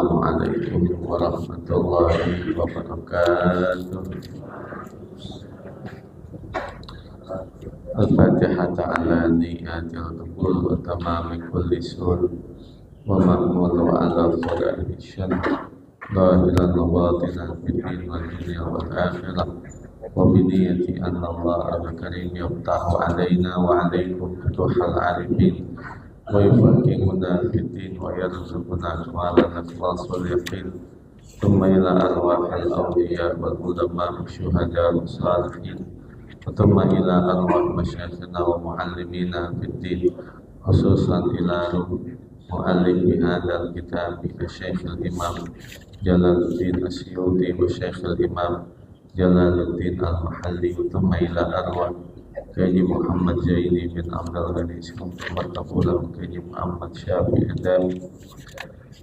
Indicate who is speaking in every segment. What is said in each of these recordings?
Speaker 1: Assalamualaikum warahmatullahi wabarakatuh. Al-Fatihah ala niyatil qabul wa tamami kulli sur wa ma'mul wa ala qadari syar zahiran wa batinan fid din wal dunya wal akhirah wa bi niyyati anna Allah al-karim yaftahu alaina wa alaikum futuhal arifin wa yufaqqihuna fid din wa yarzuquna kamalan ikhlas wal yaqin thumma ila arwahil awliya wal ulama syuhada was salihin thumma ila arwah masyayikhina wa muallimina fid din khususan ila muallim hadzal kitab Syekh al-Imam Jalaluddin Asyuti wa Syekh al-Imam Jalaluddin al-Mahalli thumma ila arwah Kaji Muhammad Zaini bin Abdul Ghani Martafula Kaji Muhammad Syafi Adami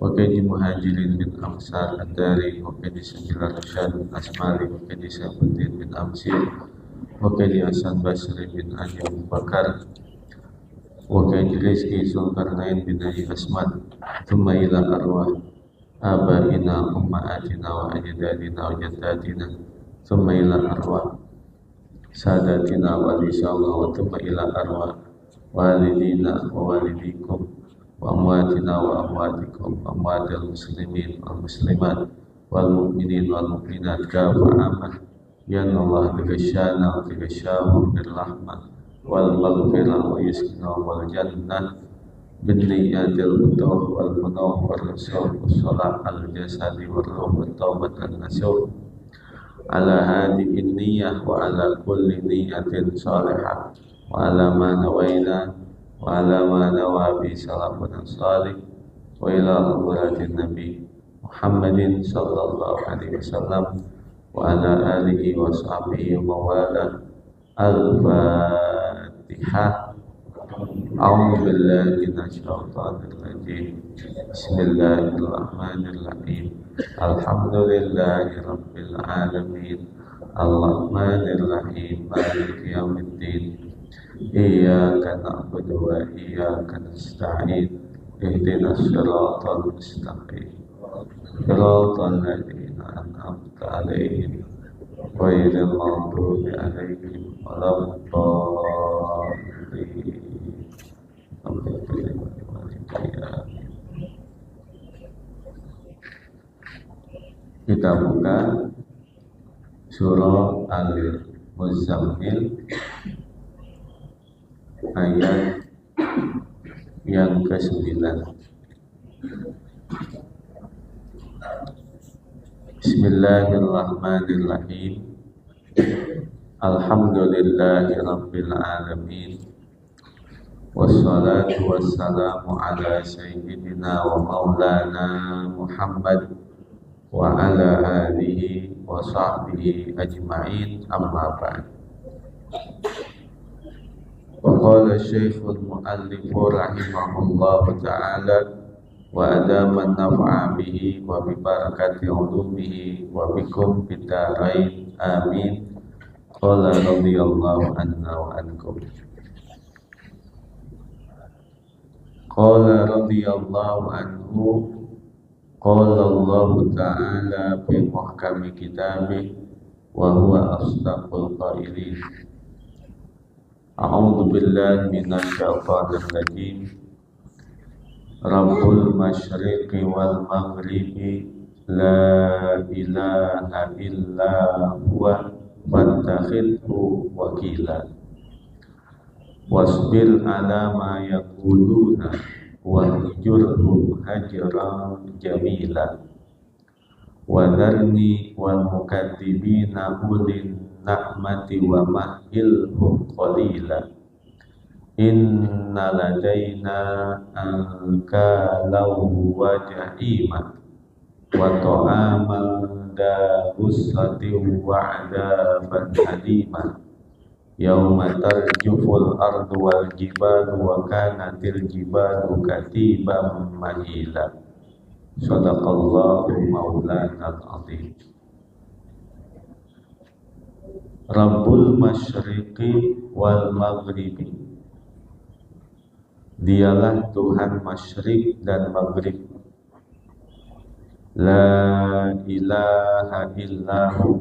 Speaker 1: wa Kaji Muhajirin bin Amsar Adari wa Kaji Sabilar Rasyad bin Asmali wa Kaji Sabuddin bin Amsir wa Kaji Hasan Basri bin Ali Abu Bakar wa Kaji Rizki Zulkarnain bin Ali Asmad thumma ila arwah abaina ummahatina wa ajdadina wa jaddatina thumma ila arwah sadatina wa lisallah wa thumma ila arwah walidina wa walidikum wa amwatina wa amwatikum wa amwatil muslimin wal muslimat wal mu'minin wal mu'minat kafa'aman ya Allah tigasyana wa tigasyahum bil rahmah wal maghfirah wa yuskinah wal jannah bin niyatil futuh wal munuh wal rasul was salat al jasadi wal ruh wa taubat an nasuh ala hadhihi niyyah wa ala kulli niyyatin salihah wa ala ma nawaina wa ala ma nawabi salafun salih wa ila hadratin nabi Muhammadin sallallahu alaihi wasallam wa ala alihi wa sahbihi wa wala al-fatihah. A'udzu billahi minasyaitonir rajim. Bismillahirrahmanirrahim. Alhamdulillahi rabbil alamin. Arrahmanir rahim. Maliki yaumiddin. Iyyaka na'budu wa iyyaka nasta'in. Ihdinas siratal mustaqim. Siratal ladzina an'amta 'alaihim ghairil maghdubi 'alaihim waladdallin. Kita buka surah Al-Muzammil ayat yang ke-9. Bismillahirrahmanirrahim. Alhamdulillahi rabbil alamin. Wassalatu wassalamu ala sayyidina wa maulana Muhammad wa ala alihi wa sahbihi ajma'in, amma ba'd. Wa qala syekhul muallif rahimahullahu ta'ala wa adama naf'a bihi wa bi barakati ulumihi wa bikum bidarain, amin. Qala radhiyallahu anna wa ankum. Qala radhiyallahu anhu. Qala Allah ta'ala fi muhkami kitabih wa huwa asdaqul qailin. A'udzu billahi minasy syaithanir rajim. Rabbul masyriqi wal maghribi la ilaha illa huwa fattakhidhu wakila. Wasbir ala ma yaquluna wahjurhum hajran jamila. Wa dharni wal mukadzibina ulin na'mati wa mahilhum qalila. Inna ladaina ankalau wa jahima wa ta'aman da usati wa adaban alima. Yauma tarjuful ardu wal jibalu wa kanatil jibalu katiban mahila. Sadaqallahu maulanal azim. Rabbul masyriqi wal maghribi. Dialah Tuhan masyrik dan maghrib. La ilaha illahu,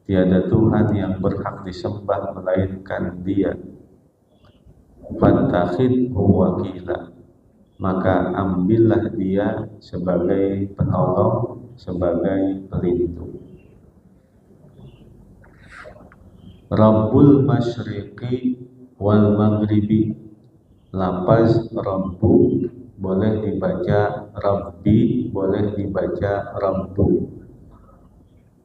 Speaker 1: tiada Tuhan yang berhak disembah melainkan Dia. Fattakhidhu wakila, maka ambillah Dia sebagai penolong, sebagai pelindung. Rabbul masyriqi wal maghribi, lafaz Rabbu boleh dibaca Rabbi, boleh dibaca Rabbu.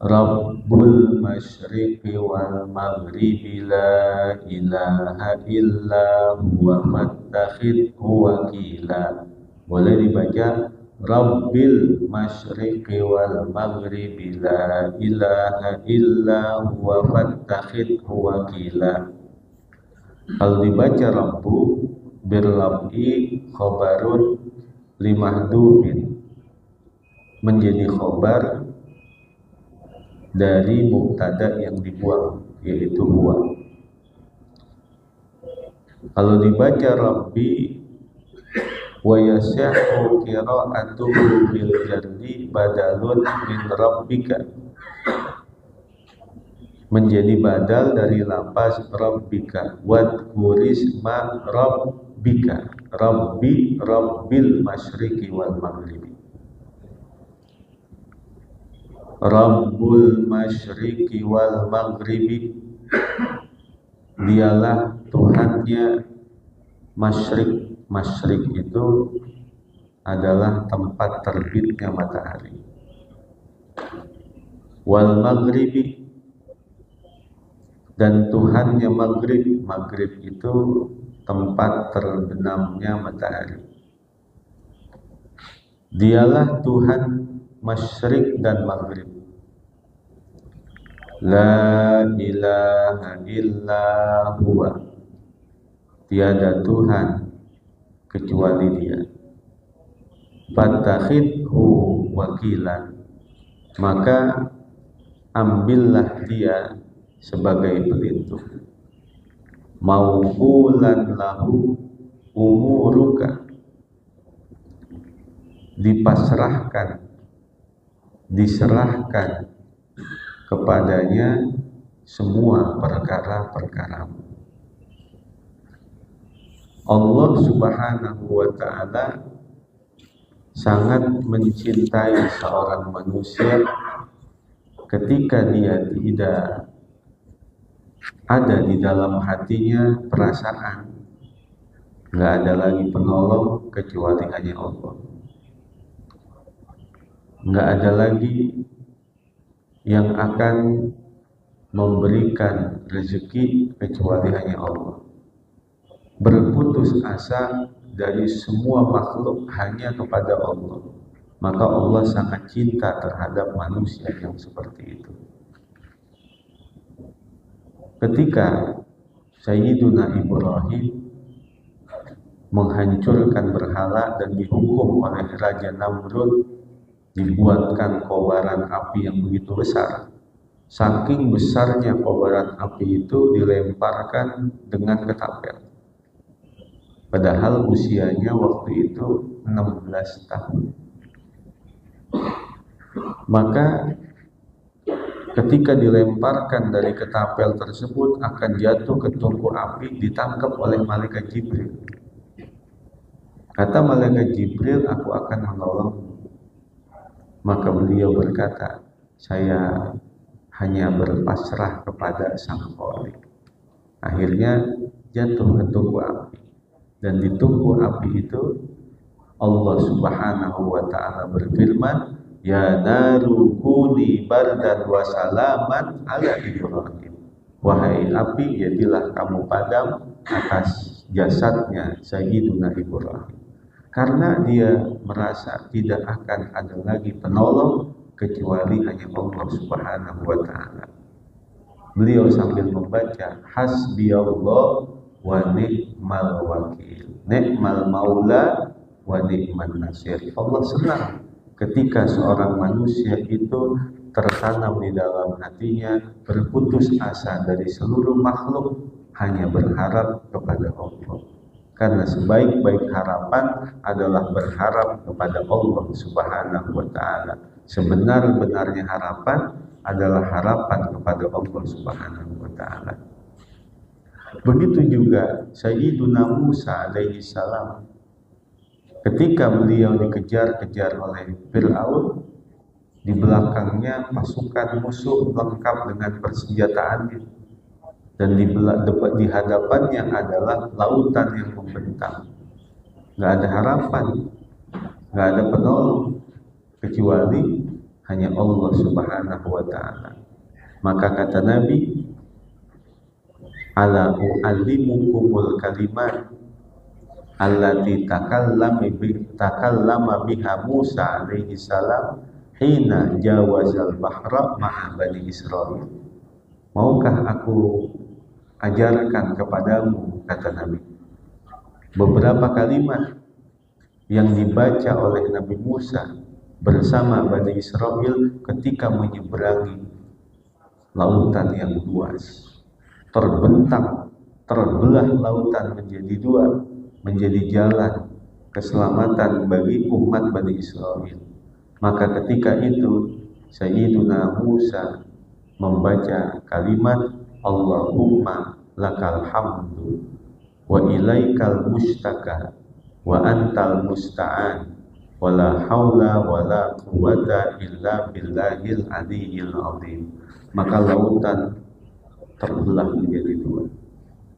Speaker 1: Rabbul masyriqi wal maghribi la ilaha illa huwa fattakhidhu wakila, boleh dibaca Rabbil masyriqi wal maghribi la ilaha illa huwa fattakhidhu wakila. Kalau dibaca Rabbu birlabi khobarun limahdufin, menjadi khobar dari mubtada yang dibuang, yaitu huwa. Kalau dibaca Rabbi wa yasihhu qira'atuhu bil jarri badalun min rabbika, menjadi badal dari lafaz rabbika. Wadkurisma rabbika, rabbi rabbil masyriqi wal maghribi. Rabbul masyriqi wal maghribi, dialah Tuhannya masyrik. Masyrik itu adalah tempat terbitnya matahari. Wal maghribi, dan Tuhannya maghrib. Maghrib itu tempat terbenamnya matahari. Dialah Tuhan masyrik dan maghrib. La ilaha illa huwa, tiada Tuhan kecuali Dia. Fattakhidhu wakilan, maka ambillah Dia sebagai pelindung. Mauqulan lahu umuruka, dipasrahkan, diserahkan kepadanya semua perkara-perkaramu. Allah Subhanahu wa ta'ala sangat mencintai seorang manusia ketika dia tidak ada di dalam hatinya perasaan, nggak ada lagi penolong kecuali hanya Allah. Nggak ada lagi yang akan memberikan rezeki kecuali hanya Allah. Berputus asa dari semua makhluk hanya kepada Allah, maka Allah sangat cinta terhadap manusia yang seperti itu. Ketika Sayyiduna Ibrahim menghancurkan berhala dan dihukum oleh Raja Namrud, dibuatkan kobaran api yang begitu besar. Saking besarnya kobaran api itu dilemparkan dengan ketapel. Padahal usianya waktu itu 16 tahun. Maka ketika dilemparkan dari ketapel tersebut akan jatuh ke tungku api, ditangkap oleh malaikat Jibril. Kata malaikat Jibril, aku akan menolongmu. Maka beliau berkata, saya hanya berpasrah kepada Sang Khalik. Akhirnya jatuh ke tungku api. Dan di tungku api itu Allah Subhanahu wa ta'ala berfirman, ya naru kuni bardan wa salaman ala Ibrahim. Wahai api, jadilah kamu padam atas jasadnya Sayyiduna Ibrahim. Karena dia merasa tidak akan ada lagi penolong kecuali hanya Allah Subhanahu wa ta'ala. Beliau sambil membaca hasbiyallah wa ni'mal wakil, ni'mal maula wa ni'man nasir. Allah senang ketika seorang manusia itu tertanam di dalam hatinya berputus asa dari seluruh makhluk, hanya berharap kepada Allah. Karena sebaik-baik harapan adalah berharap kepada Allah Subhanahu wa Ta'ala. Sebenar-benarnya harapan adalah harapan kepada Allah Subhanahu wa Ta'ala. Begitu juga Sayyiduna Musa alaihi salam, ketika beliau dikejar-kejar oleh Fir'aun, di belakangnya pasukan musuh lengkap dengan persenjataannya, dan di hadapannya adalah lautan yang membentang. Nggak ada harapan, nggak ada penolong kecuali hanya Allah Subhanahu wa Ta'ala. Maka kata Nabi, ala u'allimukumul kalimat allati takallama biha Musa alaihi salam hina jawazal bahra ma'a bani Israil. Maukah aku ajarkan kepadamu, kata Nabi, beberapa kalimat yang dibaca oleh Nabi Musa bersama Bani Israel ketika menyeberangi lautan yang luas. Terbelah lautan menjadi dua, menjadi jalan keselamatan bagi umat Bani Israel. Maka ketika itu Sayyiduna Musa membaca kalimat Allahumma lakal hamdu wa ilaikal mustaka wa antal musta'an wa la hawla wa la quwwata illa billahil aliyyil azim. Maka lautan terbelah menjadi dua,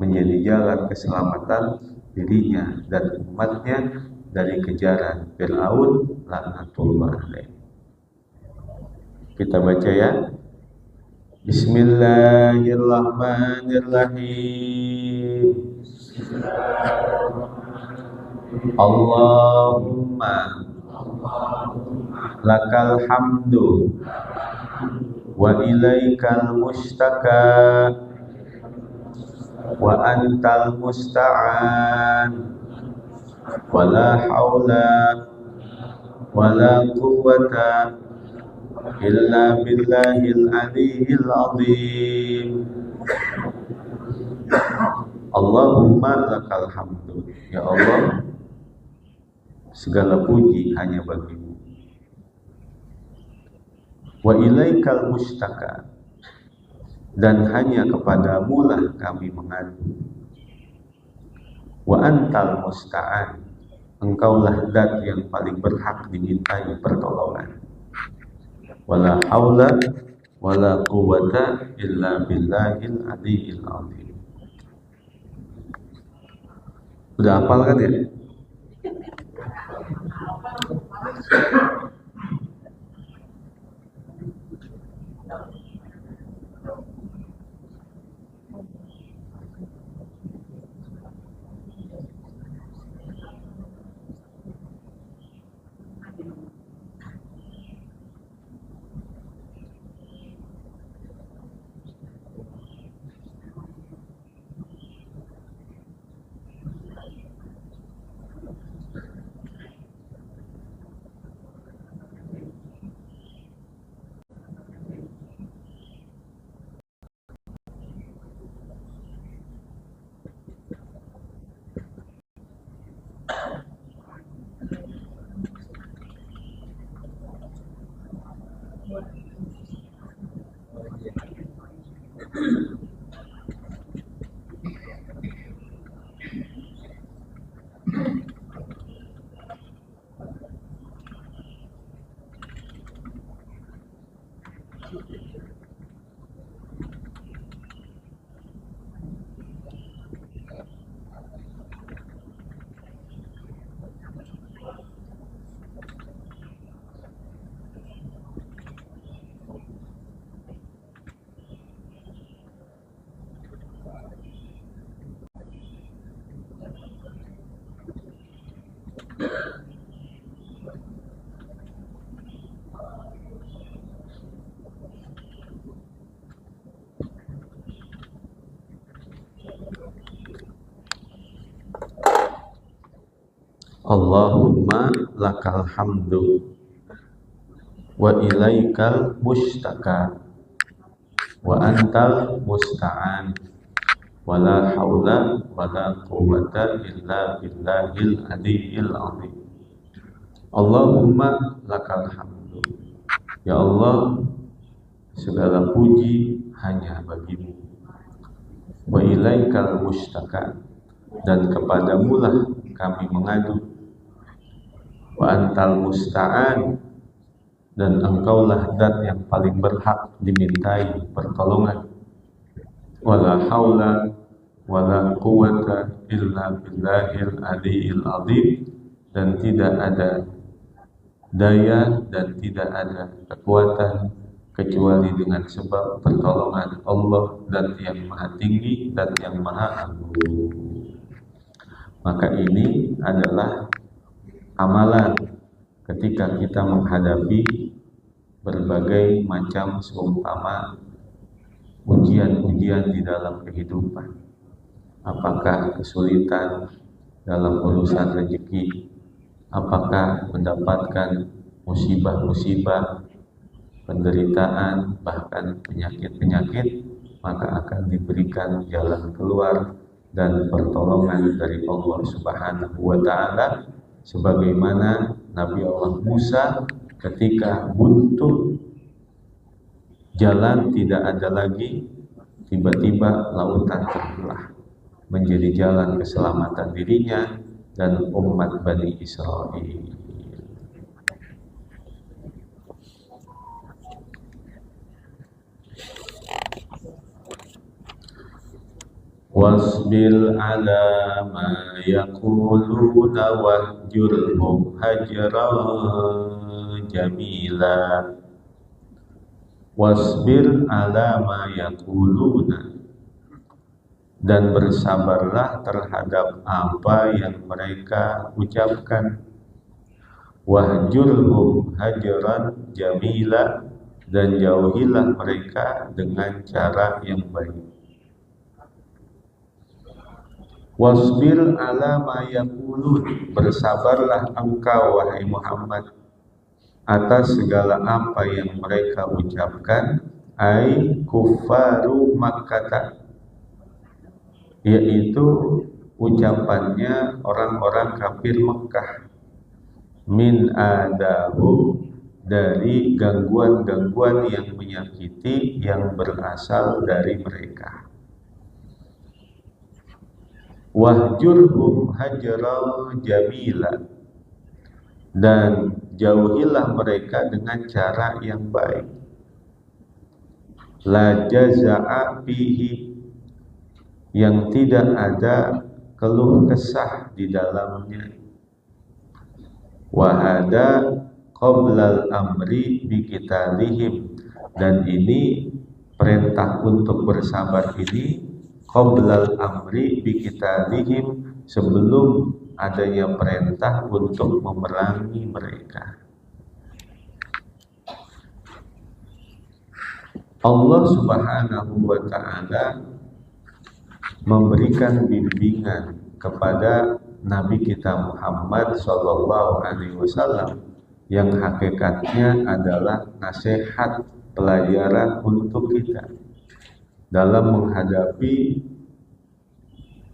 Speaker 1: menjadi jalan keselamatan dirinya dan umatnya dari kejaran Fir'aun laknatullah alaih. Kita baca ya. Bismillahirrahmanirrahim. Allahumma lakal hamdu wa ilaikal mustaka wa antal musta'an wa la hawla wa la quwwata illa billahil aliyyil azim. Allahumma lakal hamdu. Ya Allah, segala puji hanya bagimu. Wa ilaikal mustaka, dan hanya kepadamu lah kami mengadu. Wa antal musta'an, engkaulah zat yang paling berhak dimintai pertolongan. Wala haula wala quwwata illa billahil aliyyil azim. Udah hafal kan ya? Allahumma lakal hamdu wa ilaikal mustaka wa antal musta'an wala haula wala quwwata illa billahil aliyyil azim. Allahumma lakal hamdu. Ya Allah, segala puji hanya bagimu. Wa ilaikal mustaka, dan kepadamulah kami mengadu. Wa antal musta'an, dan engkaulah zat yang paling berhak dimintai pertolongan. Wala haula wala quwwata illa billahil aliyyil azim, dan tidak ada daya dan tidak ada kekuatan kecuali dengan sebab pertolongan Allah dan yang maha tinggi dan yang maha agung. Maka ini adalah amalan ketika kita menghadapi berbagai macam seumpama ujian-ujian di dalam kehidupan. Apakah kesulitan dalam urusan rezeki, apakah mendapatkan musibah-musibah, penderitaan, bahkan penyakit-penyakit, maka akan diberikan jalan keluar dan pertolongan dari Allah Subhanahu wa Ta'ala, sebagaimana Nabi Allah Musa ketika buntu, jalan tidak ada lagi, tiba-tiba lautan terbelah menjadi jalan keselamatan dirinya dan umat Bani Israel. Wasbil ala ma yaquluna wahjurhum hajran jamila. Wasbir ala ma yaquluna, dan bersabarlah terhadap apa yang mereka ucapkan. Wahjurhum hajran jamila, dan jauhilah mereka dengan cara yang baik. Wasbir ala ma yaqulun, bersabarlah engkau wahai Muhammad atas segala apa yang mereka ucapkan, ai kuffaru Makkah, yaitu ucapannya orang-orang kafir Mekah, min adahu, dari gangguan-gangguan yang menyakiti yang berasal dari mereka. Wahjurhum hajran jamila, dan jauhilah mereka dengan cara yang baik. La jaza'a fihi, yang tidak ada keluh kesah di dalamnya. Wa hada qoblal amri biqitalihim, dan ini perintah untuk bersabar ini qoblal amri biqitalihim, sebelum adanya perintah untuk memerangi mereka. Allah Subhanahu wa Ta'ala memberikan bimbingan kepada Nabi kita Muhammad Sallallahu Alaihi Wasallam yang hakikatnya adalah nasihat, pelajaran untuk kita dalam menghadapi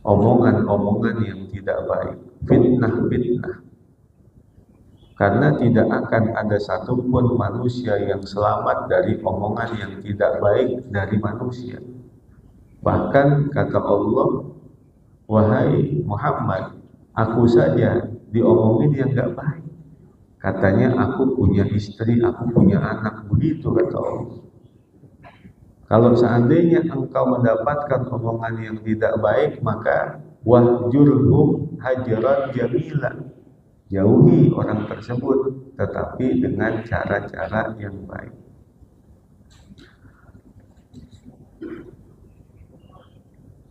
Speaker 1: omongan-omongan yang tidak baik, fitnah-fitnah. Karena tidak akan ada satupun manusia yang selamat dari omongan yang tidak baik dari manusia. Bahkan kata Allah, wahai Muhammad, aku saja diomongin yang gak baik. Katanya aku punya istri, aku punya anak, begitu kata Allah. Kalau seandainya engkau mendapatkan omongan yang tidak baik, maka wahjurhum hajran jamila, jauhi orang tersebut, tetapi dengan cara-cara yang baik.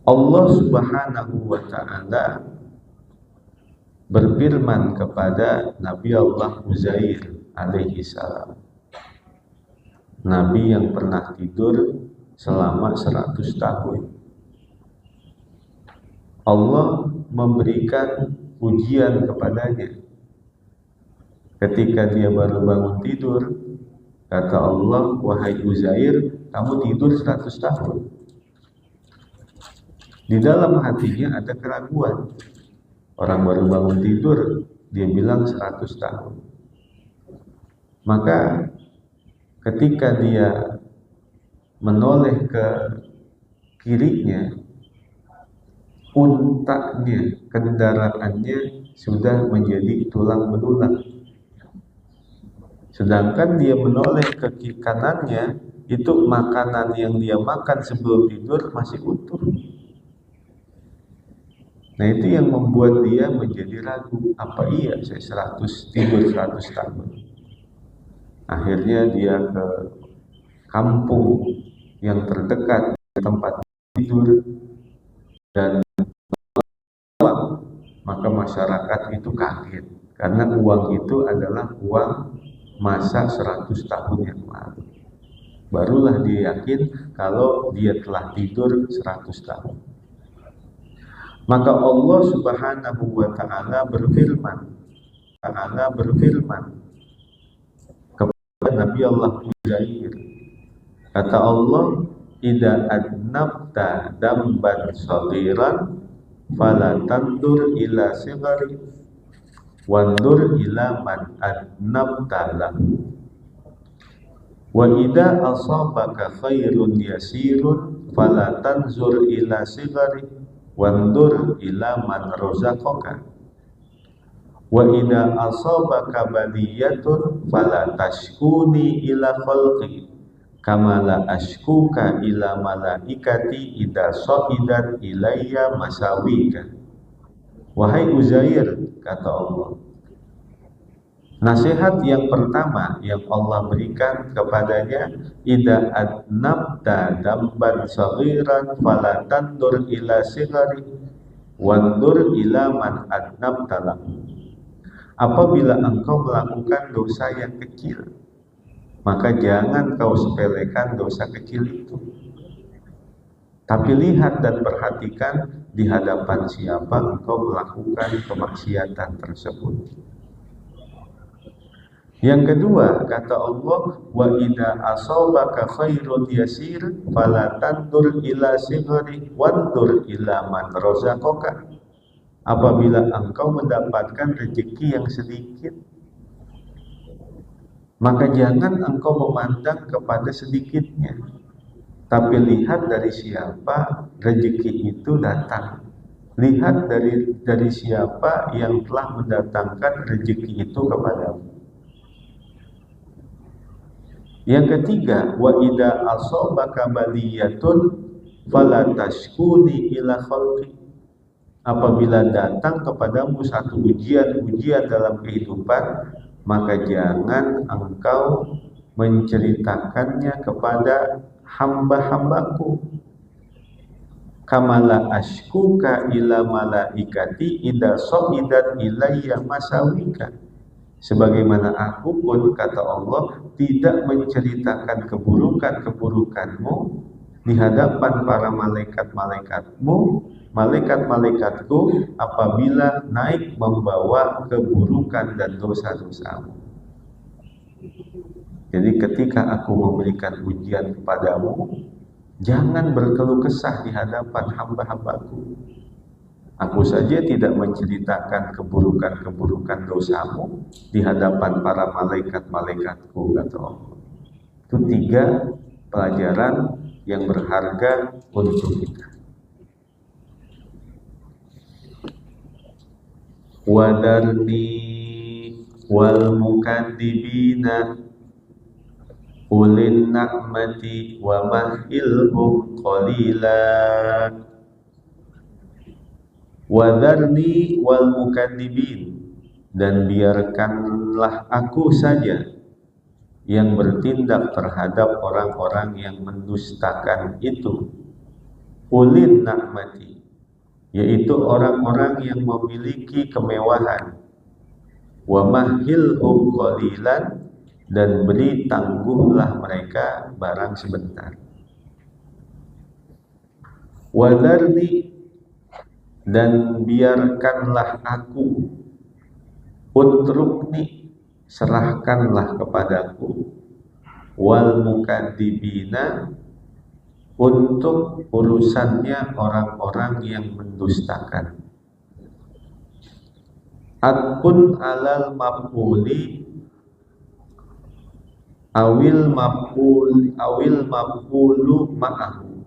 Speaker 1: Allah Subhanahu wa Ta'ala berfirman kepada Nabi Allah Uzair alaihi salam, Nabi yang pernah tidur selama 100 tahun. Allah memberikan ujian kepadanya. Ketika dia baru bangun tidur, kata Allah, wahai Uzair, kamu tidur 100 tahun. Di dalam hatinya ada keraguan. Orang baru bangun tidur, dia bilang 100 tahun. Maka ketika dia menoleh ke kirinya, untanya, kendaraannya sudah menjadi tulang belulang. Sedangkan dia menoleh ke kanannya, itu makanan yang dia makan sebelum tidur masih utuh. Nah, itu yang membuat dia menjadi ragu, apa iya saya tidur 100 tahun. Akhirnya dia ke kampung yang terdekat tempat tidur dan uang, maka masyarakat itu kaget karena uang itu adalah uang masa 100 tahun yang lalu. Barulah dia yakin kalau dia telah tidur 100 tahun. Maka Allah Subhanahu wa ta'ala berfirman kepada Nabi Allah Uzair. Kata Allah, "Idza adnabta damban saghiran fala tandur ila sigari wandur ila man adnabta lahu. Wa idza asabaka khairun yasirun fala tanzur ila sigari wandur ila man razaqaka. Wa idza asabaka baliyatun fala tashkuni ila khalqi kama la ashkuka ila malaikati idza sa'idat ilayya masawika." Wahai Uzair, kata Allah, nasihat yang pertama yang Allah berikan kepadanya, idza adnabta damban saghiran fala tandur ila sigari wandur ila man adnabta lahu. Apabila engkau melakukan dosa yang kecil, maka jangan kau sepelekan dosa kecil itu, tapi lihat dan perhatikan di hadapan siapa engkau melakukan kemaksiatan tersebut. Yang kedua, kata Allah, wa idza asabaka khairun yasir fala tandur ila sigari wandur ila man razaqaka. Apabila engkau mendapatkan rezeki yang sedikit, maka jangan engkau memandang kepada sedikitnya, tapi lihat dari siapa rezeki itu datang. Lihat dari siapa yang telah mendatangkan rezeki itu kepadamu. Yang ketiga, wa idza asabaka baliyatun fala tashkuni ila khalqi. Apabila datang kepadamu satu ujian dalam kehidupan, maka jangan engkau menceritakannya kepada hamba-hambaku. Kamala ashkuka ila malaikati idza sa'idat ilayya masawika. Sebagaimana aku pun, kata Allah, tidak menceritakan keburukanmu di hadapan para malaikat-malaikatku apabila naik membawa keburukan dan dosa-dosamu. Jadi ketika aku memberikan ujian kepadamu, jangan berkeluh kesah di hadapan hamba-hambaku. Aku saja tidak menceritakan keburukan-keburukan dosamu di hadapan para malaikat-malaikatku, kata Allah. Itu 3 pelajaran yang berharga untuk kita. Wadarni wal mukadzibina ulin na'mati wa mahilhum qalila. Wadarni wal mukadzibin, dan biarkanlah aku saja yang bertindak terhadap orang-orang yang mendustakan itu. Ulin na'mati, yaitu orang-orang yang memiliki kemewahan. Wa mahilhum qalilan, dan beri tangguhlah mereka barang sebentar. Wadarni, dan biarkanlah aku. Utrukni, serahkanlah kepadaku. Wal mukadzibina, untuk urusannya orang-orang yang mendustakan. Adpun alal maf'uli awil maf'ulu ma'ahu.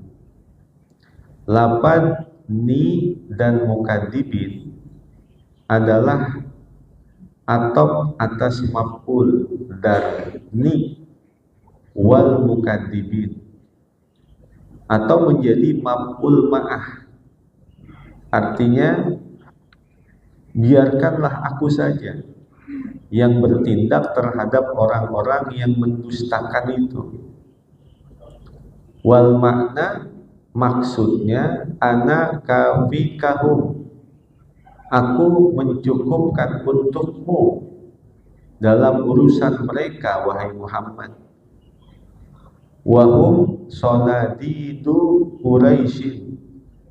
Speaker 1: Lafaz ni dan mukadzibin adalah atop atas maf'ul dan ni wal mukadzibin, atau menjadi maf'ul ma'ah. Artinya biarkanlah aku saja yang bertindak terhadap orang-orang yang mendustakan itu. Wal makna, maksudnya ana kafikahum, aku mencukupkan untukmu dalam urusan mereka wahai Muhammad. Wahum sonadidu Quraisy,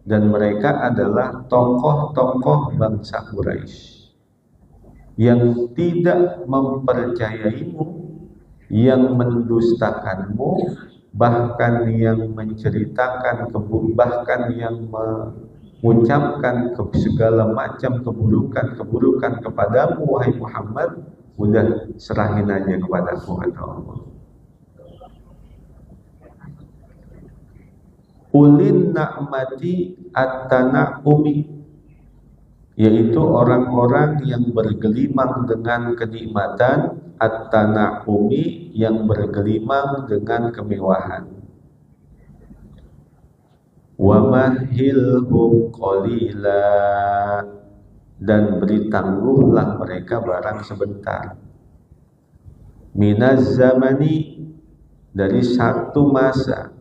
Speaker 1: dan mereka adalah tokoh-tokoh bangsa Quraisy yang tidak mempercayaimu, yang mendustakanmu, bahkan yang menceritakan bahkan yang mengucapkan segala macam keburukan kepadamu wahai Muhammad. Udah serahin aja kepadaku, kata Allah. Ulin na'mati at-tana'umi, yaitu orang-orang yang bergelimang dengan kenikmatan, at-tana'umi, yang bergelimang dengan kemewahan. Wa mahilhum qalila, dan beri tangguhlah mereka barang sebentar. Minaz zamani, dari satu masa.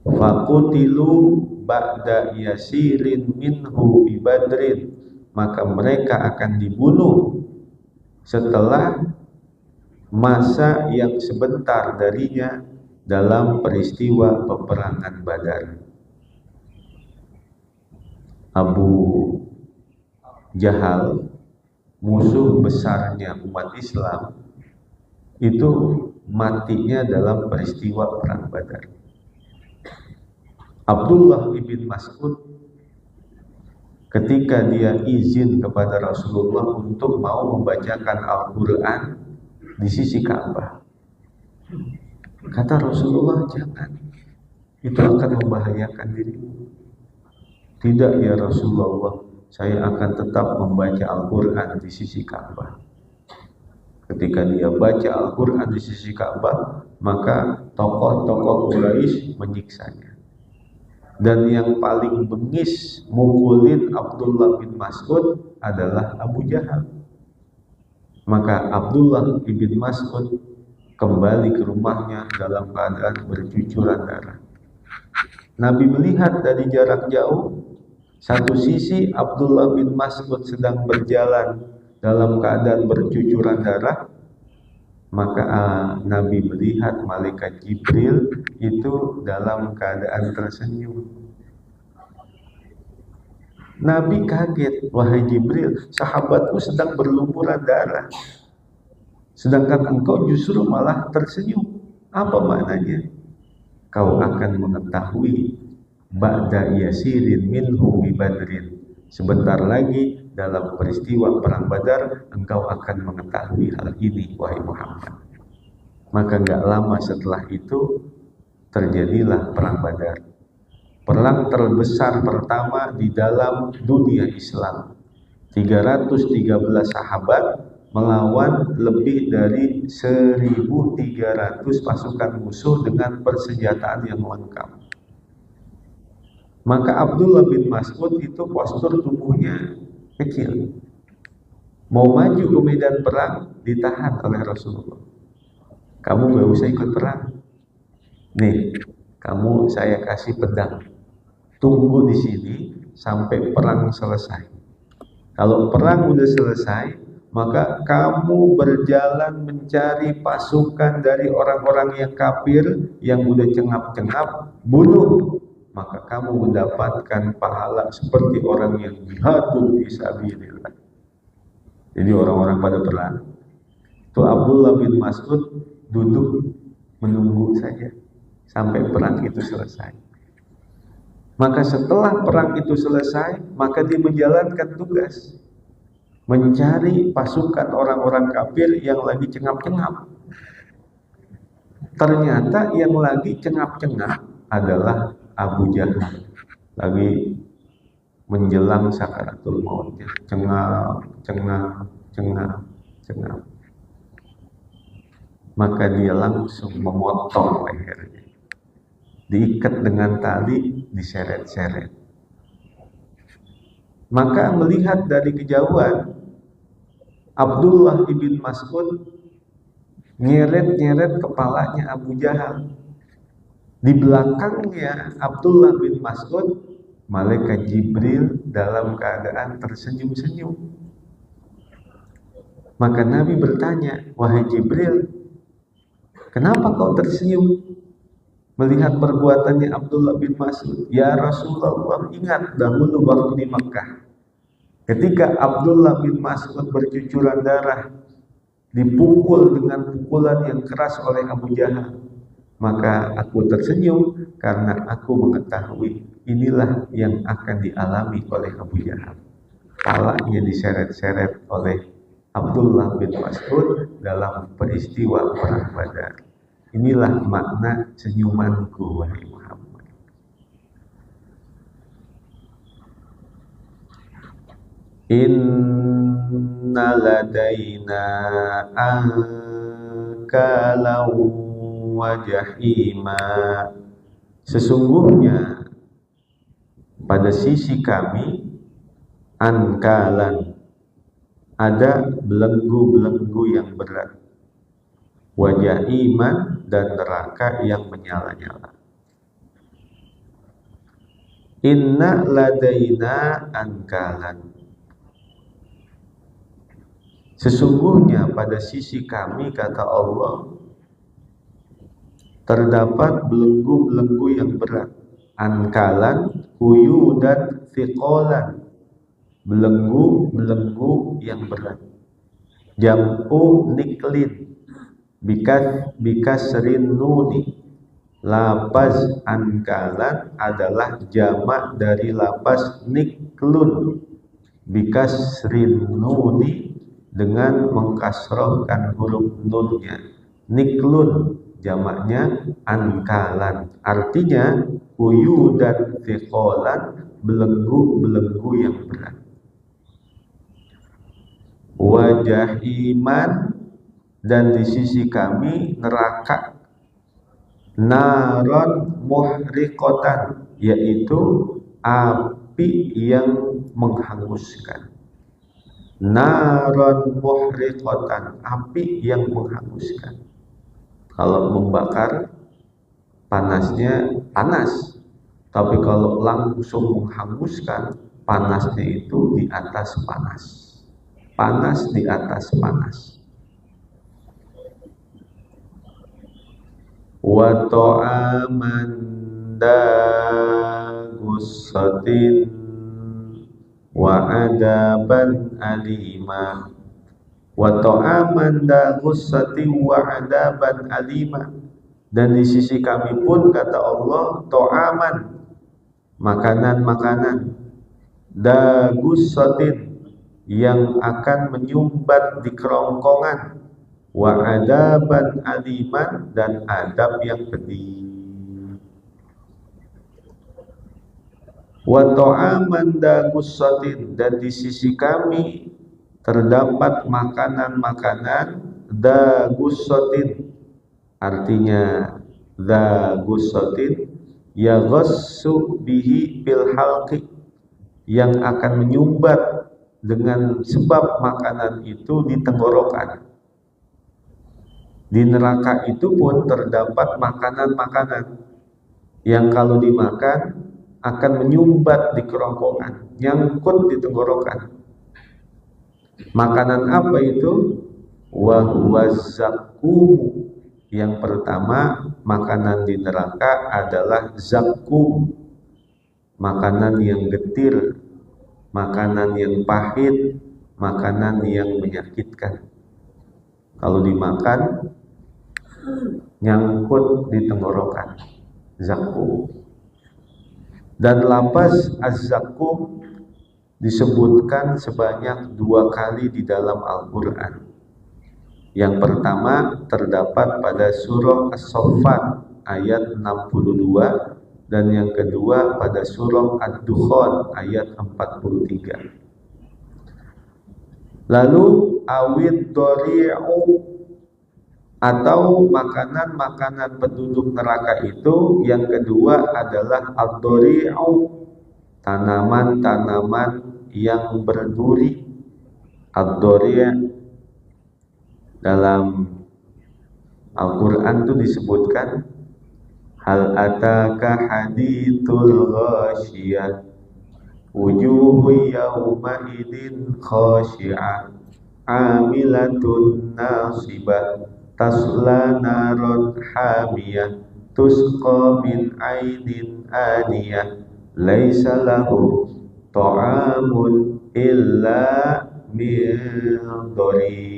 Speaker 1: Faqutilu ba'da yasirin minhu bi Badrin, maka mereka akan dibunuh setelah masa yang sebentar darinya dalam peristiwa peperangan Badar. Abu Jahal, musuh besarnya umat Islam, itu matinya dalam peristiwa perang Badar. Abdullah ibn Mas'ud, ketika dia izin kepada Rasulullah untuk mau membacakan Al-Quran di sisi Ka'bah, kata Rasulullah, jangan, itu akan membahayakan dirimu. Tidak ya Rasulullah, saya akan tetap membaca Al-Quran di sisi Ka'bah. Ketika dia baca Al-Quran di sisi Ka'bah, maka tokoh-tokoh Quraisy menyiksanya. Dan yang paling bengis mukulin Abdullah bin Mas'ud adalah Abu Jahal. Maka Abdullah bin Mas'ud kembali ke rumahnya dalam keadaan bercucuran darah. Nabi melihat dari jarak jauh, satu sisi Abdullah bin Mas'ud sedang berjalan dalam keadaan bercucuran darah, maka Nabi melihat malaikat Jibril itu dalam keadaan tersenyum. Nabi kaget, wahai Jibril, sahabatku sedang berlumuran darah, sedangkan engkau justru malah tersenyum. Apa maknanya? Kau akan mengetahui ba'da yasirin minhu bi Badrin, sebentar lagi dalam peristiwa perang Badar engkau akan mengetahui hal ini wahai Muhammad. Maka gak lama setelah itu terjadilah perang Badar, perang terbesar pertama di dalam dunia Islam. 313 sahabat melawan lebih dari 1.300 pasukan musuh dengan persenjataan yang lengkap. Maka Abdullah bin Mas'ud itu postur tubuhnya kecil, mau maju ke medan perang ditahan oleh Rasulullah. Kamu gak usah ikut perang, nih kamu saya kasih pedang, tunggu di sini sampai perang selesai. Kalau perang udah selesai, maka kamu berjalan mencari pasukan dari orang-orang yang kafir yang udah cengap-cengap, bunuh, maka kamu mendapatkan pahala seperti orang yang jihadun fisabilillah. Jadi orang-orang pada perang, itu Abdullah bin Mas'ud duduk menunggu saja sampai perang itu selesai. Maka setelah perang itu selesai, maka dia menjalankan tugas mencari pasukan orang-orang kafir yang lagi cengap-cengap. Ternyata yang lagi cengap-cengap adalah Abu Jahal, lagi menjelang sakaratul maut, cengap. Maka dia langsung memotong lehernya, diikat dengan tali, diseret-seret. Maka melihat dari kejauhan, Abdullah ibn Mas'ud nyeret-nyeret kepalanya Abu Jahal. Di belakangnya Abdullah bin Mas'ud, malaikat Jibril dalam keadaan tersenyum-senyum. Maka Nabi bertanya, "Wahai Jibril, kenapa kau tersenyum melihat perbuatannya Abdullah bin Mas'ud?" "Ya Rasulullah, ingat dahulu waktu di Makkah, ketika Abdullah bin Mas'ud bercucuran darah, dipukul dengan pukulan yang keras oleh Abu Jahal, maka aku tersenyum karena aku mengetahui inilah yang akan dialami oleh Abu Jahal." Palanya diseret-seret oleh Abdullah bin Mas'ud dalam peristiwa perang Badar. Inilah makna senyumanku, wahai Muhammad. Inna ladaina ankalau wa jahima. Sesungguhnya pada sisi kami ankalan, ada belenggu-belenggu yang berat, wajah iman, dan neraka yang menyala-nyala. Inna ladaina ankalan, sesungguhnya pada sisi kami, kata Allah, terdapat belenggu-belenggu yang berat. Ankalan, kuyu dan thiqolan, belenggu-belenggu yang berat. Jam'u niklin bikasrin nuni. Lafaz ankalan adalah jamak dari lafaz niklun bikasrin nuni, dengan mengkasrohkan huruf nunnya. Niklun jamaknya ankalan, artinya kuyu dan thiqolan, belenggu-belenggu yang berat. Wajah iman, dan di sisi kami neraka. Naron muhriqotan, yaitu api yang menghanguskan. Naron muhriqotan, api yang menghanguskan. Kalau membakar, panasnya panas, tapi kalau langsung menghanguskan, panasnya itu di atas panas. Panas di atas panas. Wa ta'aman dagussatin wa adaban alima. Wa ta'aman dagussatin wa adaban alima, dan di sisi kami pun, kata Allah, ta'aman, makanan-makanan, dagussatin, yang akan menyumbat di kerongkongan, wa adaban aliman, dan adab yang pedih. Wa ta'aman dagussatin, dan di sisi kami terdapat makanan-makanan dagussatin, artinya dagussatin yaghassu bihi bil halqi, yang akan menyumbat dengan sebab makanan itu di tenggorokan. Di neraka itu pun terdapat makanan-makanan yang kalau dimakan akan menyumbat di kerongkongan, nyangkut di tenggorokan. Makanan apa itu? Wa huwa zakkum. Yang pertama, makanan di neraka adalah zakkum, makanan yang getir, makanan yang pahit, makanan yang menyakitkan. Kalau dimakan, nyangkut di tenggorokan. zakum. Dan lafaz az-zakum disebutkan sebanyak 2 kali di dalam Al-Quran. Yang pertama terdapat pada surah As-Saffat ayat 62 dan yang kedua pada surah Ad-Dukhan ayat 43. Lalu awid dori'u, atau makanan-makanan penduduk neraka itu yang kedua adalah ad-dori'u, tanaman-tanaman yang berduri. Ad-dori' dalam Al-Quran itu disebutkan hal ataka hadithul ghasyiyah wujuhu yawma idin khashi'ah amilatun nasibah tasla naron hamiyah tusqa min ainin aniyah laisa lahu ta'amun illa min dhari'.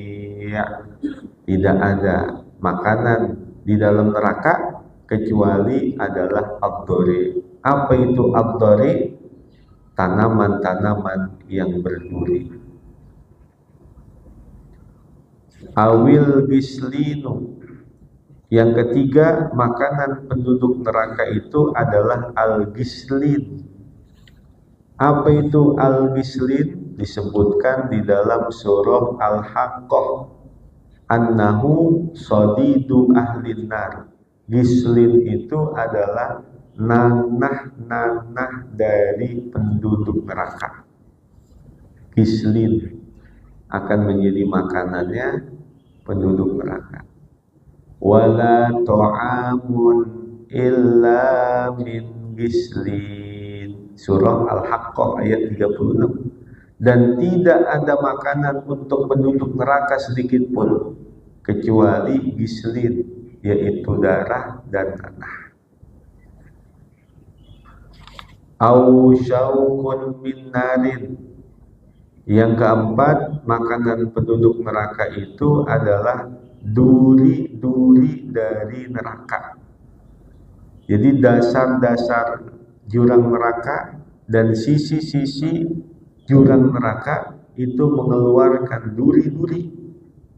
Speaker 1: Tidak ada makanan di dalam neraka kecuali adalah ad-dhari'. Apa itu ad-dhari'? Tanaman-tanaman yang berduri. Awil gislinu. Yang ketiga, makanan penduduk neraka itu adalah al-gislin. Apa itu al-gislin? Disebutkan di dalam surah Al-Haqqah, annahu sadidu ahlin nar. Gislin itu adalah nanah-nanah dari penduduk neraka. Gislin akan menjadi makanannya penduduk neraka. Wala ta'amun illa min gislin. Surah Al-Haqqah ayat 36. Dan tidak ada makanan untuk penduduk neraka sedikit pun kecuali gislin, yaitu darah dan tanah. Au syaukun min narin. Yang keempat, makanan penduduk neraka itu adalah duri-duri dari neraka. Jadi dasar-dasar jurang neraka dan sisi-sisi jurang neraka itu mengeluarkan duri-duri,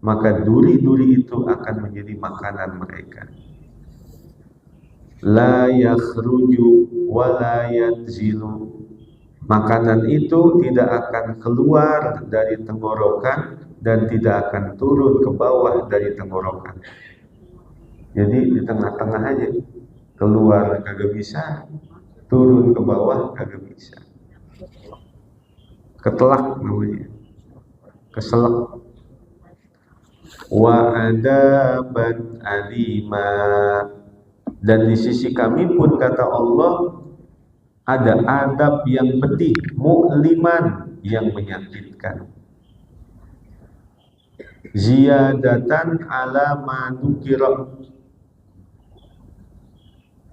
Speaker 1: maka duri-duri itu akan menjadi makanan mereka. La yakhruju wa la yanzilu. Makanan itu tidak akan keluar dari tenggorokan dan tidak akan turun ke bawah dari tenggorokan. Jadi di tengah-tengah aja. Keluar kagak bisa, turun ke bawah kagak bisa. Ketelak namanya, keselak. Wa adaban alima. Dan di sisi kami pun kata Allah ada adab yang pedih, mu'liman, yang menyakitkan. Ziyadatan ala ma dzukira.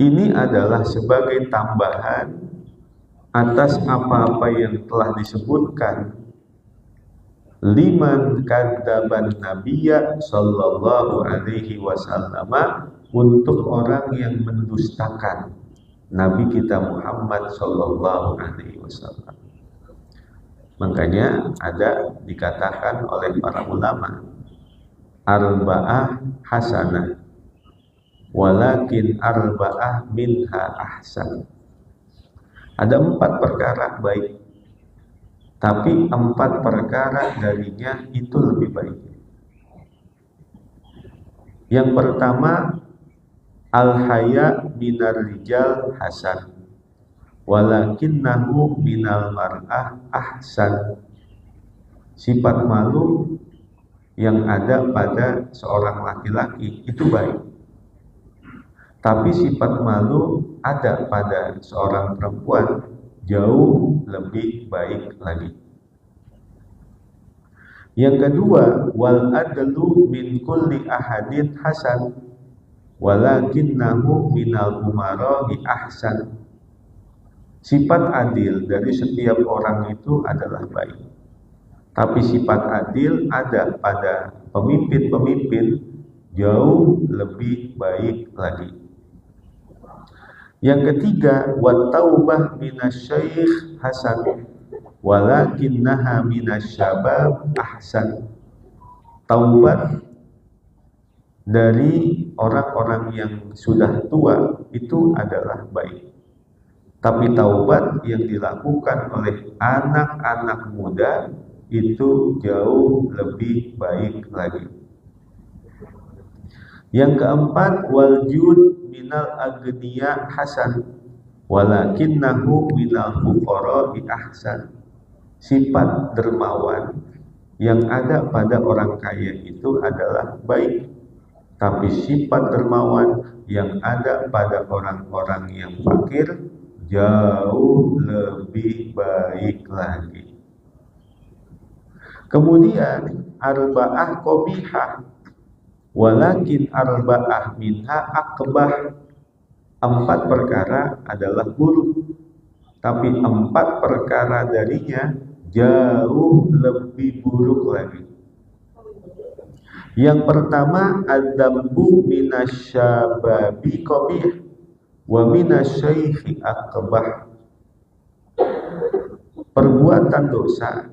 Speaker 1: Ini adalah sebagai tambahan atas apa-apa yang telah disebutkan. Liman kadzaban nabiyya sallallahu alaihi wasallam, untuk orang yang mendustakan Nabi kita Muhammad sallallahu alaihi wasallam. Makanya ada dikatakan oleh para ulama, arba'ah hasanah walakin arba'ah minha ahsan. Ada 4 perkara baik, tapi 4 perkara darinya itu lebih baik. Yang pertama, al-haya minar rijal hasan walakinnahu minal mar'ah ahsan. Sifat malu yang ada pada seorang laki-laki itu baik, tapi sifat malu ada pada seorang perempuan jauh lebih baik lagi. Yang kedua, wal adlu min kulli ahadin hasan walakinnahu minal umara'i ahsan. Sifat adil dari setiap orang itu adalah baik, tapi sifat adil ada pada pemimpin-pemimpin jauh lebih baik lagi. Yang ketiga, wa taubah minasyaikh hasan walakinnaha minasyabab ahsan. Taubat dari orang-orang yang sudah tua itu adalah baik. Tapi taubat yang dilakukan oleh anak-anak muda itu jauh lebih baik lagi. Yang keempat, wal jud minal agniya hasan walakinnahu minal fuqara'i ahsan. Sifat dermawan yang ada pada orang kaya itu adalah baik, tapi sifat dermawan yang ada pada orang-orang yang fakir jauh lebih baik lagi. Kemudian arba'ah qabihah walakin arba'ah minha akbah. 4 perkara adalah buruk, tapi 4 perkara darinya jauh lebih buruk lagi. Yang pertama, adzambu minasyababi qabih wa minasyaikhi akbah. Perbuatan dosa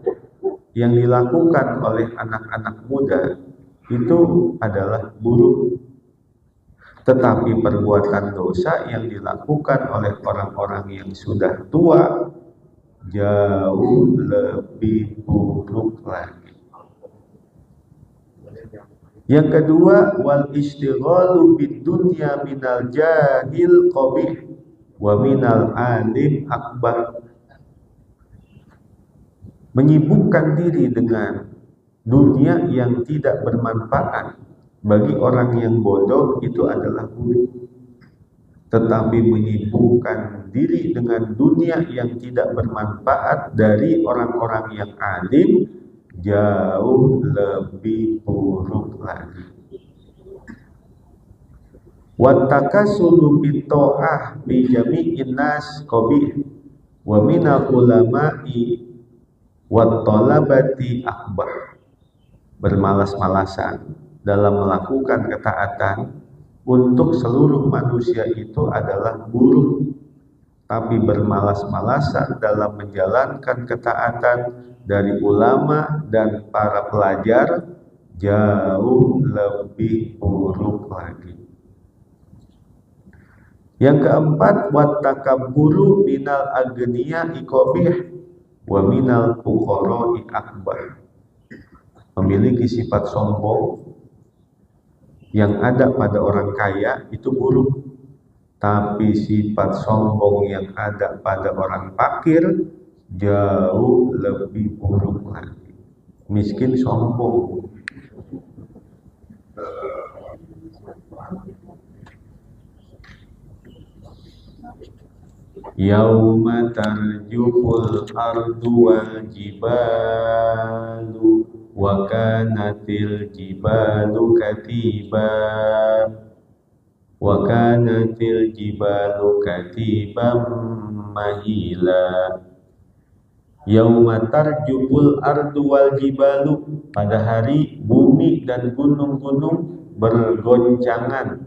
Speaker 1: yang dilakukan oleh anak-anak muda itu adalah buruk, tetapi perbuatan dosa yang dilakukan oleh orang-orang yang sudah tua jauh lebih buruk lagi. Yang kedua, wal istighalu bid dunya minal jahil qabih wa minal alim akbar. Menyibukkan diri dengan dunia yang tidak bermanfaat bagi orang yang bodoh itu adalah buruk, tetapi menyibukkan diri dengan dunia yang tidak bermanfaat dari orang-orang yang alim jauh lebih buruk lagi. Wa takasulu bito'ah bi jami'in nas qabih wa minal ulama'i wa talabati akbar. Bermalas-malasan dalam melakukan ketaatan untuk seluruh manusia itu adalah buruk, tapi bermalas-malasan dalam menjalankan ketaatan dari ulama dan para pelajar jauh lebih buruk lagi. Yang keempat, wattakabburu minal agniya'i qabih wa minal fuqara'i akbar. Memiliki sifat sombong yang ada pada orang kaya itu buruk, tapi sifat sombong yang ada pada orang fakir jauh lebih buruk lagi. Miskin sombong. Yauma tarjuful ardu wal jibalu wa kanatil jibalu katiban mahila. Yauma tarjuful ardu wal jibalu, pada hari bumi dan gunung-gunung bergoncangan.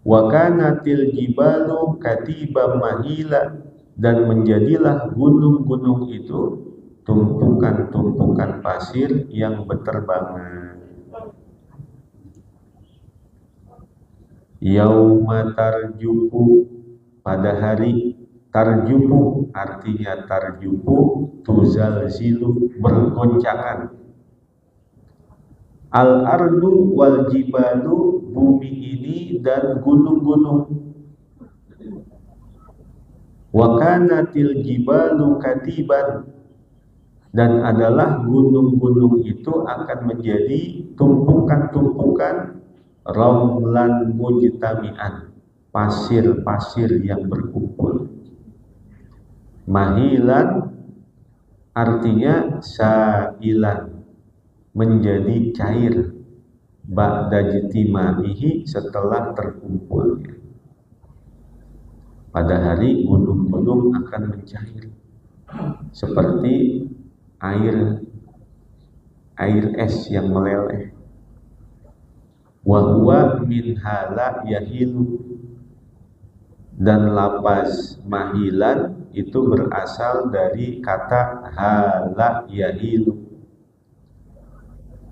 Speaker 1: Wa kanatil jibalu katiban mahila, dan menjadilah gunung-gunung itu tumpukan-tumpukan pasir yang berterbangan. Yauma tarjufu, pada hari tarjufu, artinya tarjufu tuzalzilu, bergoncangan. Al-ardu wal jibalu, bumi ini dan gunung-gunung. Wa kanatil jibalu katiban, dan adalah gunung-gunung itu akan menjadi tumpukan-tumpukan ramlan mujtami'an, pasir-pasir yang berkumpul. Mahilan artinya sailan, menjadi cair, ba'da jitima'ihi, setelah terkumpulnya. Pada hari gunung-gunung akan mencair seperti air es yang meleleh. Wa huwa min hala yahilu, Dan lafaz mahilan itu berasal dari kata hala yahilu.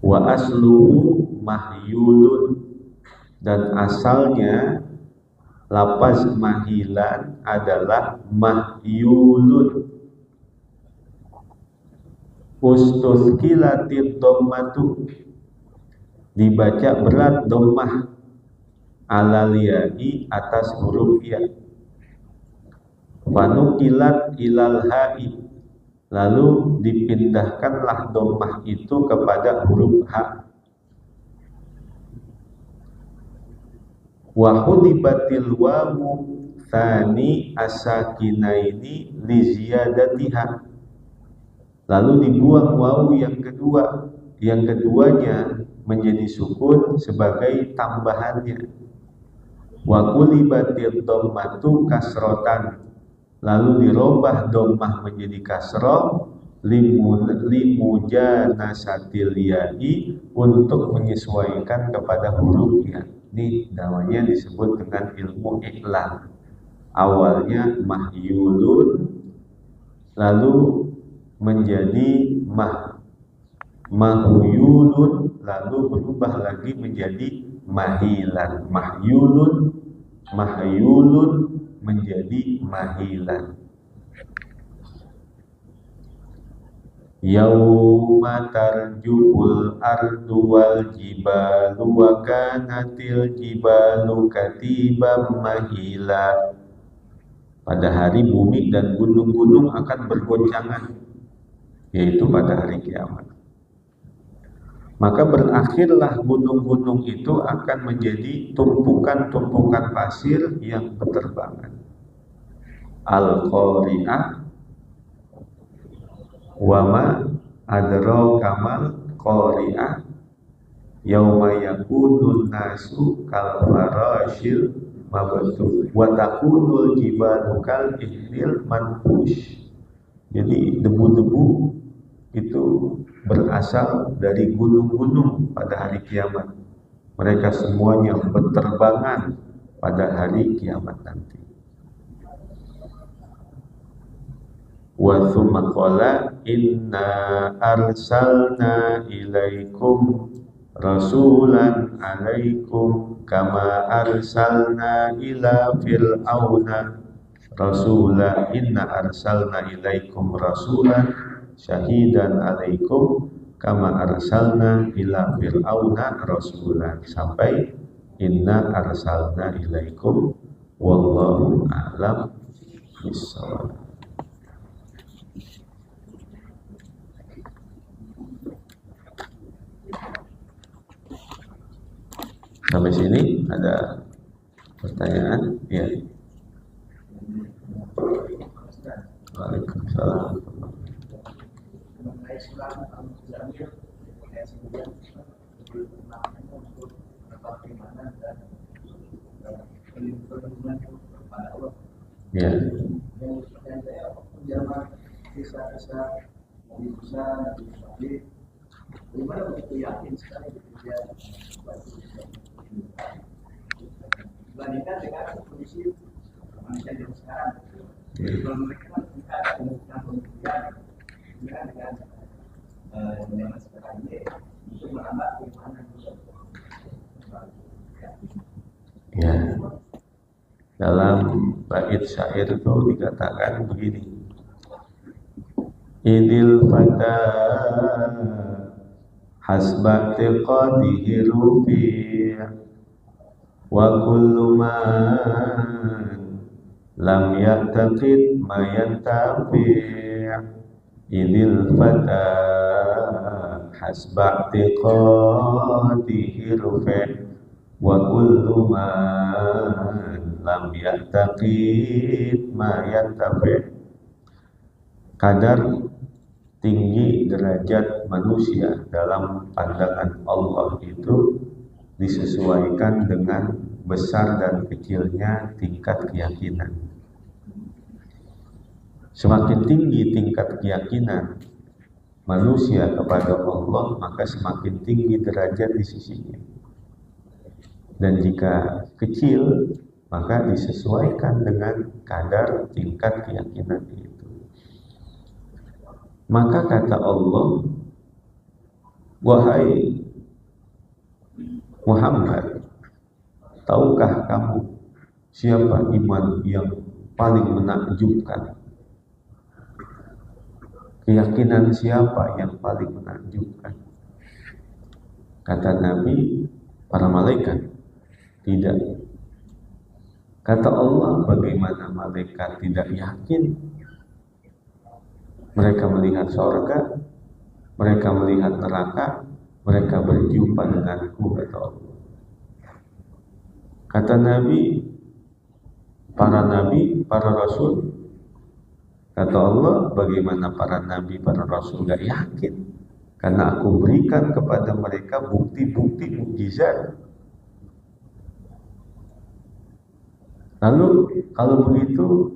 Speaker 1: Wa asluhu mahyulun, dan asalnya lafaz mahilan adalah mahyulun. Ustuskilatid dhammatu, dibaca berat dhammah alal ya'i atas huruf ya. Fanukilat ilal ha'i, lalu dipindahkanlah dhammah itu kepada huruf ha. Wa hudibatil wawu tsani asakinaini li ziyadatiha, lalu dibuang wawu yang kedua, yang keduanya menjadi sukun sebagai tambahannya. Wa qulibatil dhammatu kasrotan, lalu dirubah dhammah menjadi kasroh limujanasatil ya'i, untuk menyesuaikan kepada huruf ya. Ini namanya disebut dengan ilmu i'lam. Awalnya mahyulun, lalu menjadi mahyulun, lalu berubah lagi menjadi mahilan. Mahyulun menjadi mahilan. Yauma tarjuful ardu wal jibalu wa kanatil jibalu katiban mahila. Pada hari bumi dan gunung-gunung akan bergoncangan, yaitu pada hari kiamat. Maka berakhirlah gunung-gunung itu akan menjadi tumpukan-tumpukan pasir yang berterbangan. Al-Qari'ah wa ma adraka mal qari'ah yauma yakunun nasu kal farashil mabthus wa takunul jibalu kal ihnil manfush. Jadi debu-debu itu berasal dari gunung-gunung pada hari kiamat. Mereka semuanya berterbangan pada hari kiamat nanti. Wa tsumma qala inna arsalna ilaikum rasulan alaikum kama arsalna ila fir'auna rasula inna arsalna ilaikum rasulan syahidan alaikum kama arsalna ila fir'auna rasulan, sampai inna arsalna ilaikum wallahu a'lam bissawab. Sampai sini ada pertanyaan? Ya. Waalaikumsalam. Ya. Bagaimana begitu yakin sekali dia dibandingkan dengan kondisi manusia yang sekarang. Kalau mereka kita ada kemungkinan pembuktian dengan zaman sekarang ini untuk menambah keimanan. Ya, dalam bait syair itu dikatakan begini: Idil fata hasba tiqadihi rufi' wa kullu man lam ya'taqid ma yantafi'. Idil fata hasba tiqadihi rufi' wa kullu man lam ya'taqid ma yantafi'. Kadar tinggi derajat manusia dalam pandangan Allah itu disesuaikan dengan besar dan kecilnya tingkat keyakinan. Semakin tinggi tingkat keyakinan manusia kepada Allah, maka semakin tinggi derajat di sisinya. Dan jika kecil maka disesuaikan dengan kadar tingkat keyakinan itu. Maka kata Allah, wahai Muhammad, tahukah kamu siapa iman yang paling menakjubkan? Keyakinan siapa yang paling menakjubkan? Kata Nabi, para malaikat. Tidak. Kata Allah, bagaimana malaikat tidak yakin? Mereka melihat surga, mereka melihat neraka, mereka berjumpa denganku, kata Allah. Kata Nabi, para rasul. Kata Allah, bagaimana para nabi, para rasul gak yakin? Karena aku berikan kepada mereka bukti-bukti mukjizat. Lalu kalau begitu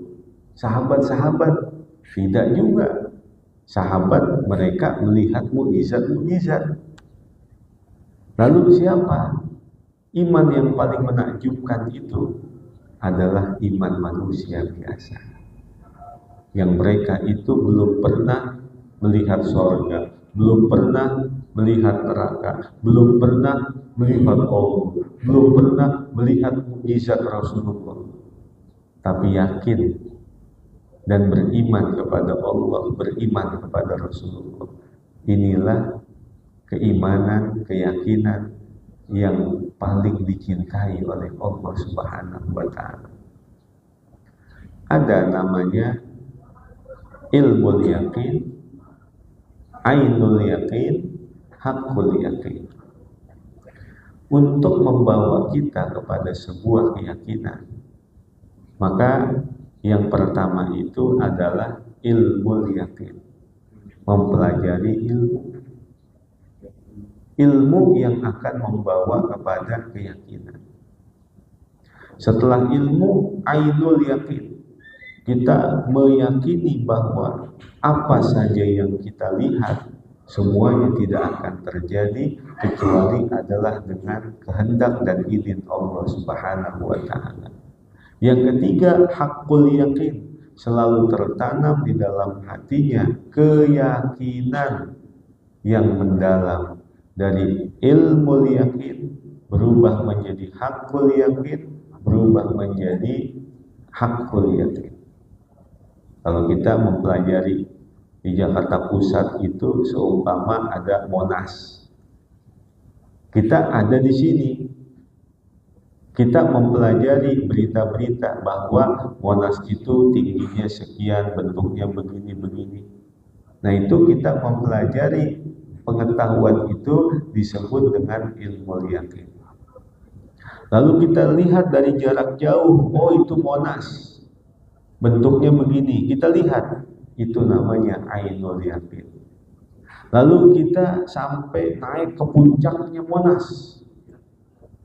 Speaker 1: sahabat-sahabat tidak juga. Sahabat mereka melihat mukjizat-mukjizat. Lalu siapa? Iman yang paling menakjubkan itu adalah iman manusia biasa. Yang mereka itu belum pernah melihat surga, belum pernah melihat neraka, belum pernah melihat Allah, belum pernah melihat mukjizat Rasulullah. Tapi yakin dan beriman kepada Allah, beriman kepada Rasulullah. Inilah keimanan, keyakinan yang paling dicintai oleh Allah Subhanahu wa Ta'ala. Ada namanya ilmu yakin, ainul yakin, hakul yakin. Untuk membawa kita kepada sebuah keyakinan, maka yang pertama itu adalah ilmu yakin, mempelajari ilmu yang akan membawa kepada keyakinan. Setelah ilmu ainul yakin, kita meyakini bahwa apa saja yang kita lihat semuanya tidak akan terjadi kecuali adalah dengan kehendak dan izin Allah Subhanahu wa Ta'ala. Yang ketiga, hakul yakin, selalu tertanam di dalam hatinya keyakinan yang mendalam. Dari ilmu yakin berubah menjadi hakul yakin, berubah menjadi hakul yakin. Kalau kita mempelajari di Jakarta Pusat itu seumpama ada Monas. Kita ada di sini. Kita mempelajari berita-berita bahwa Monas itu tingginya sekian, bentuknya begini-begini. Nah, itu kita mempelajari pengetahuan itu disebut dengan ilmu yakin. Lalu kita lihat dari jarak jauh, oh itu Monas. Bentuknya begini, kita lihat, itu namanya ainul yakin. Lalu kita sampai naik ke puncaknya Monas,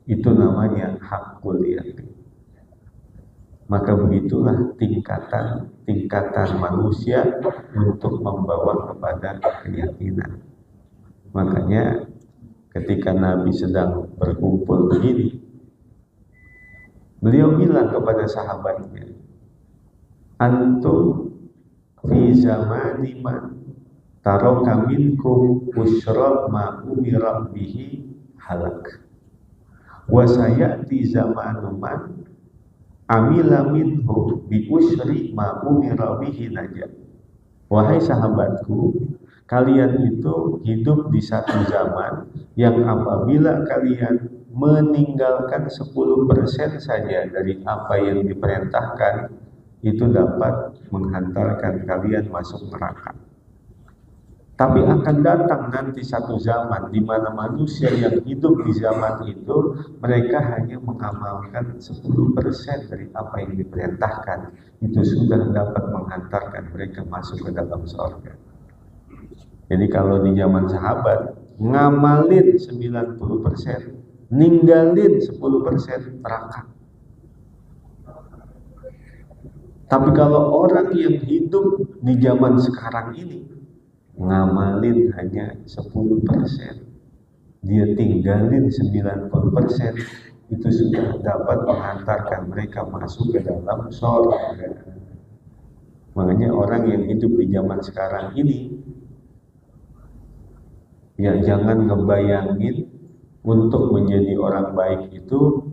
Speaker 1: itu namanya hakul yakin. Maka begitulah tingkatan manusia untuk membawa kepada keyakinan. Makanya ketika Nabi sedang berkumpul begini, beliau bilang kepada sahabatnya, antum fi zamani man taraka minkum usra ma umira bihi halak wa sayati zamanu man amila minhu bi usri ma umira bihi najat. Wahai sahabatku, kalian itu hidup di satu zaman yang apabila kalian meninggalkan 10% saja dari apa yang diperintahkan, itu dapat menghantarkan kalian masuk neraka. Tapi akan datang nanti satu zaman di mana manusia yang hidup di zaman itu, mereka hanya mengamalkan 10% dari apa yang diperintahkan. Itu sudah dapat menghantarkan mereka masuk ke dalam surga. Jadi kalau di zaman sahabat, ngamalin 90%, ninggalin 10% neraka. Tapi kalau orang yang hidup di zaman sekarang ini, ngamalin hanya 10%, dia tinggalin 90%, itu sudah dapat mengantarkan mereka masuk ke dalam surga. Makanya orang yang hidup di zaman sekarang ini, ya jangan ngebayangin untuk menjadi orang baik itu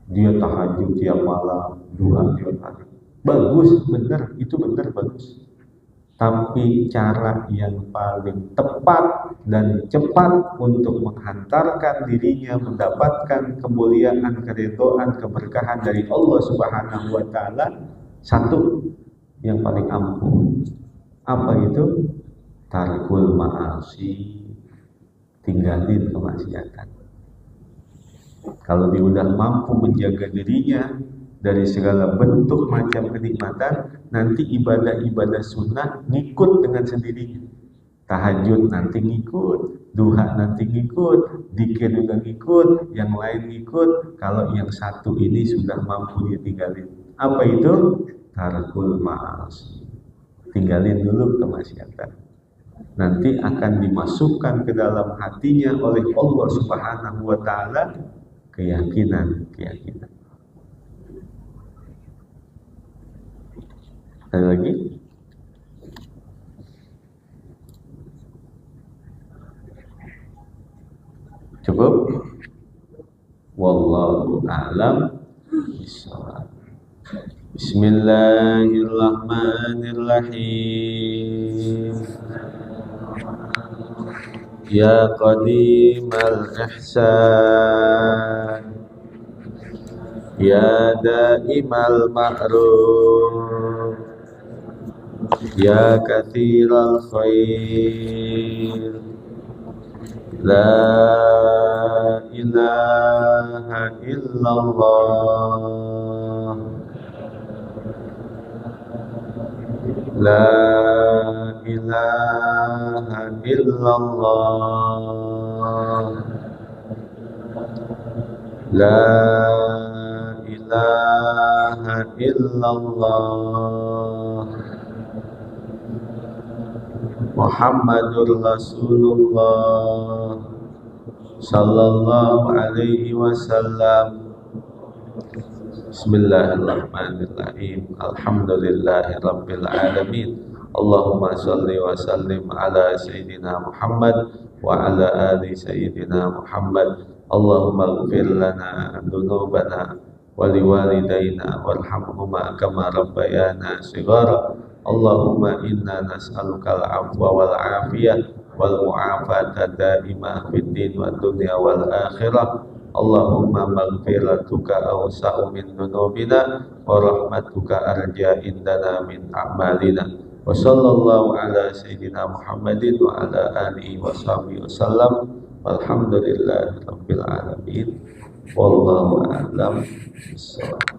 Speaker 1: dia tahajud tiap malam, duha tiap hari. Bagus, benar, itu benar, bagus. Tapi cara yang paling tepat dan cepat untuk menghantarkan dirinya mendapatkan kemuliaan, keridhaan, keberkahan dari Allah Subhanahu wa taala, satu yang paling ampuh. Apa itu? Tarkul ma'asi, tinggalin kemaksiatan. Kalau dia udah mampu menjaga dirinya dari segala bentuk macam kenikmatan, nanti ibadah-ibadah sunnah ngikut dengan sendirinya. Tahajud nanti ngikut, duha nanti ngikut, dzikir juga ngikut, yang lain ngikut. Kalau yang satu ini sudah mampu ditinggalin. Apa itu? Tarkul ma'asi. Tinggalin dulu kemaksiatan. Nanti akan dimasukkan ke dalam hatinya oleh Allah Subhanahu wa taala keyakinan. Ada lagi? Cukup? Wallahu a'lam bishawab. Bismillahirrahmanirrahim. Ya qadimal ihsan, ya daimal ma'ruf, ya kathiral khair, la ilaha illallah, la ilaha illallah, la ilaha illallah, Muhammadur Rasulullah sallallahu alaihi wasallam. Bismillahirrahmanirrahim. Alhamdulillahi rabbil alamin. Allahumma salli wa sallim ala sayyidina Muhammad wa ala ali sayyidina Muhammad. Allahumma ighfir lana dhunubana wa liwalidayna warhamhuma kama rabbayana shighara. Allahumma inna nas'aluka al-'afwa wal 'afiyah wal mu'afata daimah fid din wad dunya wal akhirah. Allahumma maghfiratuka awsa'u min dhunubina wa rahmatuka arja indana min a'malina. Wa sallallahu ala sayyidina Muhammadin wa ala alihi wa sahbihi wasallam. Walhamdulillahi rabbil alamin. Wallahu a'lam bishawab.